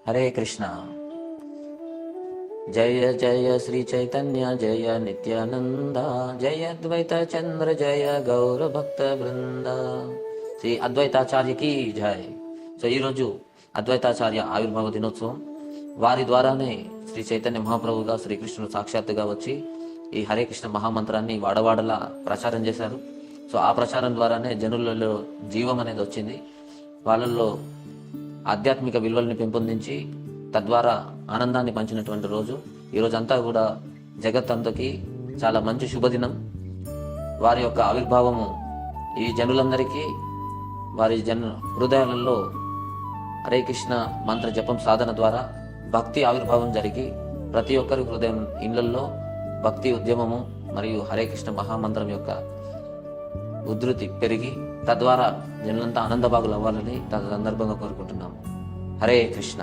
హరే కృష్ణ. జయ జయ శ్రీ చైతన్య జయ నిత్యానంద, జయ అద్వైత చంద్ర జయ గౌర భక్త బృంద. శ్రీ అద్వైతాచార్యకి జయ. సో ఈరోజు అద్వైతాచార్య ఆవిర్భావ దినోత్సవం. వారి ద్వారానే శ్రీ చైతన్య మహాప్రభుగా శ్రీకృష్ణుడు సాక్షాత్తుగా వచ్చి ఈ హరే కృష్ణ మహామంత్రాన్ని వాడవాడలా ప్రచారం చేశారు. సో ఆ ప్రచారం ద్వారానే జనులలో జీవం అనేది వచ్చింది. వాళ్ళల్లో ఆధ్యాత్మిక విలువల్ని పెంపొందించి తద్వారా ఆనందాన్ని పంచినటువంటి రోజు ఈ రోజంతా కూడా జగత్తంతకి చాలా మంచి శుభదినం. వారి యొక్క ఆవిర్భావము ఈ జనులందరికీ వారి హృదయాలలో హరే కృష్ణ మంత్ర జపం సాధన ద్వారా భక్తి ఆవిర్భావం జరిగి ప్రతి ఒక్కరి హృదయం ఇళ్లల్లో భక్తి ఉద్యమము మరియు హరే కృష్ణ మహామంత్రం యొక్క ఉధృతి పెరిగి తద్వారా జనులంతా ఆనందభాగులు అవ్వాలని సందర్భంగా కోరుకుంటున్నాము. హరే కృష్ణ.